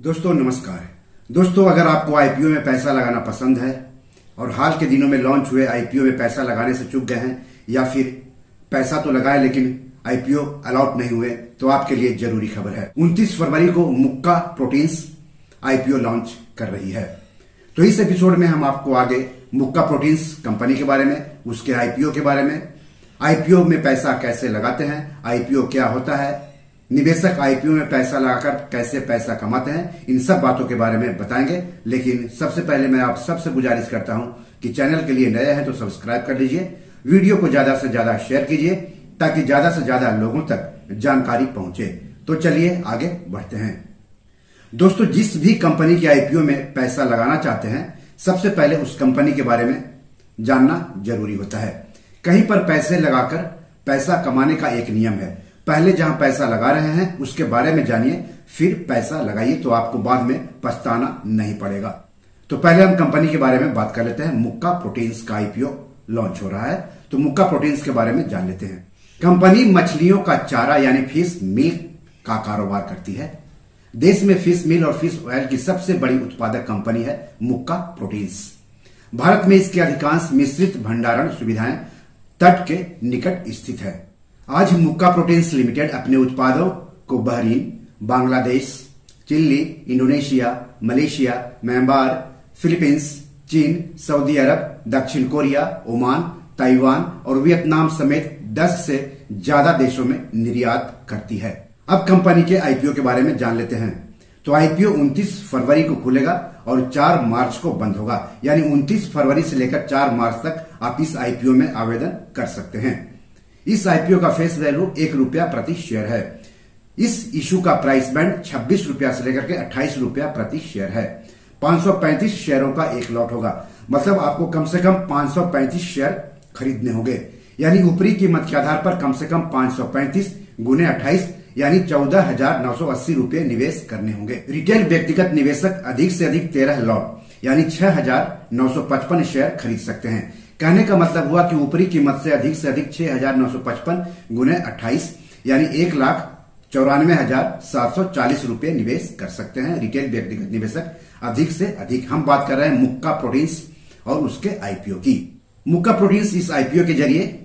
दोस्तों नमस्कार। दोस्तों अगर आपको आईपीओ में पैसा लगाना पसंद है और हाल के दिनों में लॉन्च हुए आईपीओ में पैसा लगाने से चूक गए हैं या फिर पैसा तो लगाए लेकिन आईपीओ अलॉट नहीं हुए, तो आपके लिए जरूरी खबर है। 29 फरवरी को मुक्का प्रोटीन्स आईपीओ लॉन्च कर रही है। तो इस एपिसोड में हम आपको आगे मुक्का प्रोटीन्स कंपनी के बारे में, उसके आईपीओ के बारे में, आईपीओ में पैसा कैसे लगाते हैं, आईपीओ क्या होता है, निवेशक आईपीओ में पैसा लगाकर कैसे पैसा कमाते हैं, इन सब बातों के बारे में बताएंगे। लेकिन सबसे पहले मैं आप सबसे गुजारिश करता हूं कि चैनल के लिए नए हैं तो सब्सक्राइब कर लीजिए, वीडियो को ज्यादा से ज्यादा शेयर कीजिए ताकि ज्यादा से ज्यादा लोगों तक जानकारी पहुंचे। तो चलिए आगे बढ़ते हैं। दोस्तों जिस भी कंपनी के आईपीओ में पैसा लगाना चाहते हैं, सबसे पहले उस कंपनी के बारे में जानना जरूरी होता है। कहीं पर पैसे लगाकर पैसा कमाने का एक नियम है, पहले जहां पैसा लगा रहे हैं उसके बारे में जानिए, फिर पैसा लगाइए, तो आपको बाद में पछताना नहीं पड़ेगा। तो पहले हम कंपनी के बारे में बात कर लेते हैं। मुक्का प्रोटीन्स का आईपीओ लॉन्च हो रहा है, तो मुक्का प्रोटीन्स के बारे में जान लेते हैं। कंपनी मछलियों का चारा यानी फिश मील का कारोबार करती है। देश में फिश मील और फिश ऑयल की सबसे बड़ी उत्पादक कंपनी है मुक्का प्रोटीन्स। भारत में इसके अधिकांश मिश्रित भंडारण सुविधाएं तट के निकट स्थित है। आज मुक्का प्रोटीन्स लिमिटेड अपने उत्पादों को Bahrain, Bangladesh, Chile, Indonesia, Malaysia, Myanmar, Philippines, चीन, सऊदी अरब, दक्षिण कोरिया, ओमान, ताइवान और वियतनाम समेत 10 से ज्यादा देशों में निर्यात करती है। अब कंपनी के आईपीओ के बारे में जान लेते हैं। तो आईपीओ 29 फरवरी को खुलेगा और 4 मार्च को बंद होगा, यानी 29 फरवरी से लेकर 4 मार्च तक आप इस आईपीओ में आवेदन कर सकते हैं। इस आईपीओ का फेस वैल्यू ₹1 प्रति शेयर है। इस इशू का प्राइस बैंड 26 रुपया से लेकर के 28 रुपया प्रति शेयर है। 535 शेयरों का एक लॉट होगा, मतलब आपको कम से कम 535 शेयर खरीदने होंगे, यानी ऊपरी कीमत के आधार पर कम से कम 535 गुने 28 यानी 14,980 रुपये निवेश करने होंगे। रिटेल व्यक्तिगत निवेशक अधिक से अधिक 13 लॉट यानी 6,955 शेयर खरीद सकते हैं। कहने का मतलब हुआ कि ऊपरी कीमत से अधिक 6,955 गुने 28 यानी 1,94,740 रुपये निवेश कर सकते हैं रिटेल व्यक्तिगत निवेशक अधिक से अधिक। हम बात कर रहे हैं मुक्का प्रोटीन्स और उसके आईपीओ की। मुक्का प्रोटीन्स इस आईपीओ के जरिए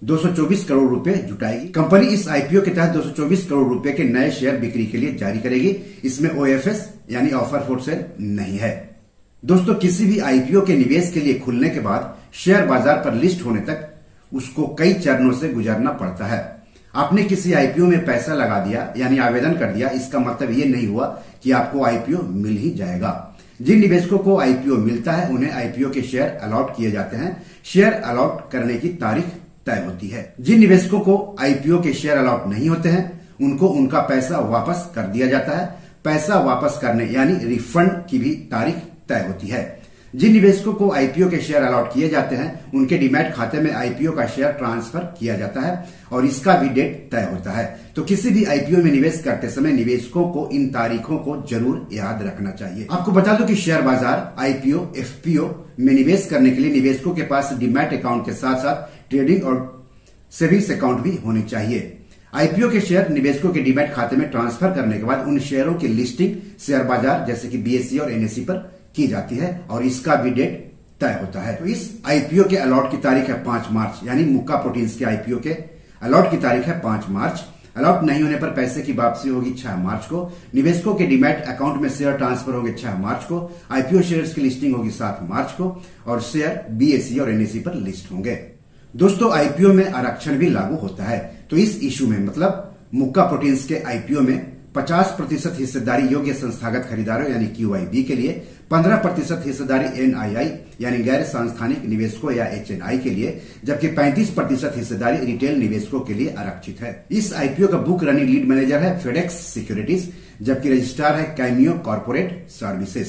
224 करोड़ रुपए जुटाएगी। कंपनी इस आईपीओ के तहत 224 करोड़ रुपए के नए शेयर बिक्री के लिए जारी करेगी। इसमें ओएफएस यानी ऑफर फॉर सेल नहीं है। दोस्तों किसी भी आईपीओ के निवेश के लिए खुलने के बाद शेयर बाजार पर लिस्ट होने तक उसको कई चरणों से गुजरना पड़ता है। आपने किसी आईपीओ में पैसा लगा दिया यानी आवेदन कर दिया, इसका मतलब ये नहीं हुआ कि आपको आईपीओ मिल ही जाएगा। जिन निवेशकों को आईपीओ मिलता है उन्हें आईपीओ के शेयर अलॉट किए जाते हैं। शेयर अलॉट करने की तारीख तय होती है। जिन निवेशकों को आईपीओ के शेयर अलॉट नहीं होते हैं उनको उनका पैसा वापस कर दिया जाता है। पैसा वापस करने यानी रिफंड की भी तारीख तय होती है। जिन निवेशकों को आईपीओ के शेयर अलॉट किए जाते हैं उनके डीमैट खाते में आईपीओ का शेयर ट्रांसफर किया जाता है और इसका भी डेट तय होता है। तो किसी भी आईपीओ में निवेश करते समय निवेशकों को इन तारीखों को जरूर याद रखना चाहिए। आपको बता दूं कि शेयर बाजार, आईपीओ, एफपीओ में निवेश करने के लिए निवेशकों के पास डीमैट अकाउंट के साथ साथ ट्रेडिंग और सेविंग्स अकाउंट भी होने चाहिए। आईपीओ के शेयर निवेशकों के डीमैट खाते में ट्रांसफर करने के बाद उन शेयरों की लिस्टिंग शेयर बाजार जैसे कि बीएसई और एनएसई पर की जाती है और इसका भी डेट तय होता है। तो इस आईपीओ के अलॉट की तारीख है 5 मार्च, यानी मुक्का प्रोटीन्स के आईपीओ के अलॉट की तारीख है 5 मार्च। अलॉट नहीं होने पर पैसे की वापसी होगी 6 मार्च को। निवेशकों के डीमैट अकाउंट में शेयर ट्रांसफर होंगे 6 मार्च को। आईपीओ शेयर्स की लिस्टिंग होगी 7 मार्च को और शेयर बीएसई और एनएसई पर लिस्ट होंगे। दोस्तों आईपीओ में आरक्षण भी लागू होता है। तो इस इशू में मतलब मुक्का प्रोटीन्स के आईपीओ में 50% हिस्सेदारी योग्य संस्थागत खरीदारों यानी क्यूआईबी के लिए, 15% हिस्सेदारी एनआईआई यानी गैर सांस्थानिक निवेशकों या एचएनआई के लिए, जबकि 35% हिस्सेदारी रिटेल निवेशकों के लिए आरक्षित है। इस आईपीओ का बुक रनिंग लीड मैनेजर है फेडेक्स सिक्योरिटीज, जबकि रजिस्ट्रार है कैमियो कॉर्पोरेट सर्विसेज।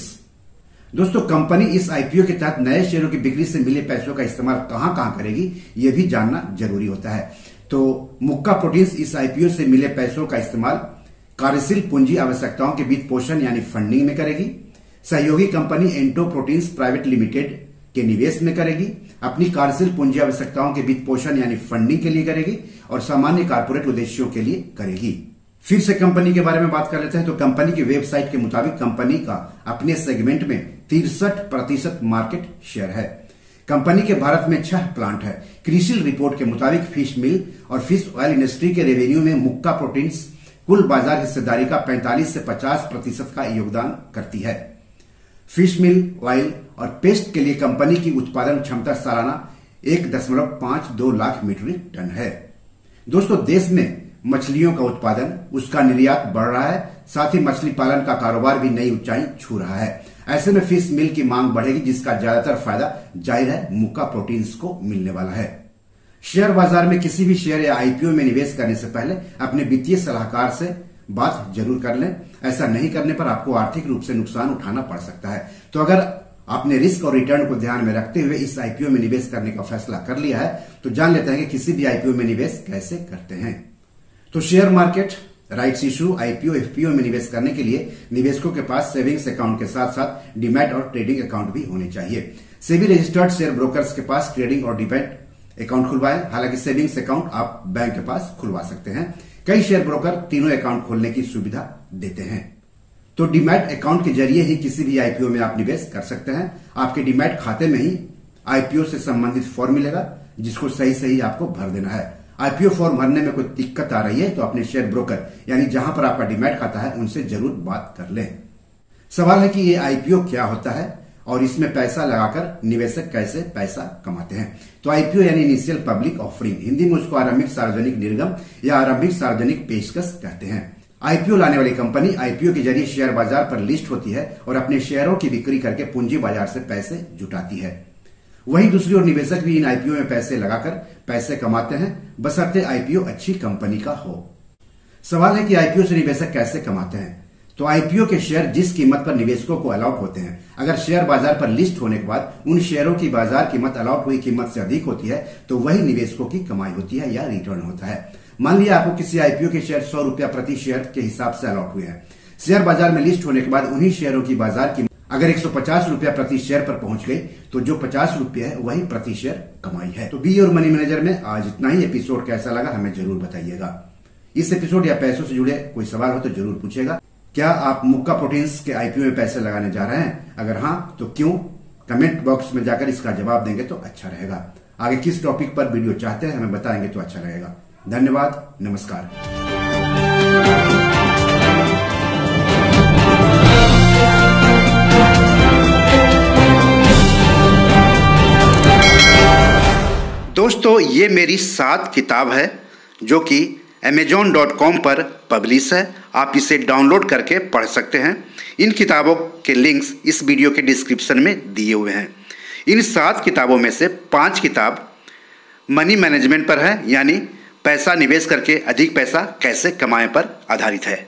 दोस्तों कंपनी इस आईपीओ के तहत नए शेयरों की बिक्री से मिले पैसों का इस्तेमाल कहां करेगी ये भी जानना जरूरी होता है। तो मुक्का प्रोटीन्स इस आईपीओ से मिले पैसों का इस्तेमाल कार्यशील पूंजी आवश्यकताओं के वित्त पोषण यानी फंडिंग में करेगी। सहयोगी कंपनी एंटो प्रोटीन्स प्राइवेट लिमिटेड के निवेश में करेगी। अपनी कार्यशील पूंजी आवश्यकताओं के वित्त पोषण यानी फंडिंग के लिए करेगी और सामान्य कारपोरेट उद्देश्यों के लिए करेगी। फिर से कंपनी के बारे में बात कर लेते हैं। तो कंपनी की वेबसाइट के मुताबिक कंपनी का अपने सेगमेंट में 63% मार्केट शेयर है। कंपनी के भारत में 6 प्लांट है। क्रिसिल रिपोर्ट के मुताबिक फिश मिल और फिश ऑयल इंडस्ट्री के रेवेन्यू में मुक्का प्रोटीन्स कुल बाजार हिस्सेदारी का 45 से 50% का योगदान करती है। फिश मिल, ऑयल और पेस्ट के लिए कंपनी की उत्पादन क्षमता सालाना 1.52 लाख मीट्रिक टन है। दोस्तों, देश में मछलियों का उत्पादन, उसका निर्यात बढ़ रहा है, साथ ही मछली पालन का कारोबार भी नई ऊंचाई छू रहा है। ऐसे में फिश मिल की मांग बढ़ेगी, जिसका ज्यादातर फायदा जाहिर है मुक्का प्रोटीन्स को मिलने वाला है। शेयर बाजार में किसी भी शेयर या आईपीओ में निवेश करने से पहले अपने वित्तीय सलाहकार से बात जरूर कर लें। ऐसा नहीं करने पर आपको आर्थिक रूप से नुकसान उठाना पड़ सकता है। तो अगर आपने रिस्क और रिटर्न को ध्यान में रखते हुए इस आईपीओ में निवेश करने का फैसला कर लिया है, तो जान लेते हैं कि किसी भी आईपीओ में निवेश कैसे करते हैं। तो share market, rights issue, IPO, FPO में निवेश करने के लिए निवेशकों के पास सेविंग्स अकाउंट के साथ साथ डीमैट और ट्रेडिंग अकाउंट भी होने चाहिए। सेबी रजिस्टर्ड शेयर ब्रोकर्स के पास ट्रेडिंग और डीमैट अकाउंट खुलवाएं। हालांकि सेविंग्स अकाउंट आप बैंक के पास खुलवा सकते हैं। कई शेयर ब्रोकर तीनों अकाउंट खोलने की सुविधा देते हैं। तो डीमैट अकाउंट के जरिए ही किसी भी आईपीओ में आप निवेश कर सकते हैं। आपके डीमैट खाते में ही आईपीओ से संबंधित फॉर्म मिलेगा, जिसको सही आपको भर देना है। आईपीओ फॉर्म भरने में कोई दिक्कत आ रही है तो अपने शेयर ब्रोकर यानी जहां पर आपका डीमैट खाता है उनसे जरूर बात कर लें। सवाल है कि ये आईपीओ क्या होता है और इसमें पैसा लगाकर निवेशक कैसे पैसा कमाते हैं। तो आईपीओ यानी इनिशियल पब्लिक ऑफरिंग, हिंदी में उसको आरंभिक सार्वजनिक निर्गम या आरंभिक सार्वजनिक पेशकश कहते हैं। आईपीओ लाने वाली कंपनी आईपीओ के जरिए शेयर बाजार पर लिस्ट होती है और अपने शेयरों की बिक्री करके पूंजी बाजार से पैसे जुटाती है। वहीं दूसरी ओर निवेशक भी इन आईपीओ में पैसे लगाकर पैसे कमाते हैं, बशर्ते आईपीओ अच्छी कंपनी का हो। सवाल है कि आईपीओ से निवेशक कैसे कमाते हैं। तो आईपीओ के शेयर जिस कीमत पर निवेशकों को अलॉट होते हैं, अगर शेयर बाजार पर लिस्ट होने के बाद उन शेयरों की बाजार कीमत अलॉट हुई कीमत से अधिक होती है, तो वही निवेशकों की कमाई होती है या रिटर्न होता है। मान लिया आपको किसी आईपीओ के शेयर 100 रुपया प्रति शेयर के हिसाब से अलॉट हुए हैं। शेयर बाजार में लिस्ट होने के बाद उन्हीं शेयरों की बाजार कीमत अगर 150 रुपया प्रति शेयर पर पहुंच गई, तो जो 50 रुपया है वही प्रति शेयर कमाई है। तो बी और मनी मैनेजर में आज इतना ही। एपिसोड कैसा लगा हमें जरूर बताइएगा। इस एपिसोड या पैसों से जुड़े कोई सवाल हो तो जरूर पूछेगा। क्या आप मुक्का प्रोटीन्स के आईपीओ में पैसे लगाने जा रहे हैं? अगर हाँ तो क्यों? कमेंट बॉक्स में जाकर इसका जवाब देंगे तो अच्छा रहेगा। आगे किस टॉपिक पर वीडियो चाहते हैं हमें बताएंगे तो अच्छा रहेगा। धन्यवाद, नमस्कार। दोस्तों, ये मेरी 7 किताब है जो कि amazon.com पर पब्लिश है। आप इसे डाउनलोड करके पढ़ सकते हैं। इन किताबों के लिंक्स इस वीडियो के डिस्क्रिप्शन में दिए हुए हैं। इन 7 किताबों में से 5 किताब मनी मैनेजमेंट पर है, यानी पैसा निवेश करके अधिक पैसा कैसे कमाएं पर आधारित है।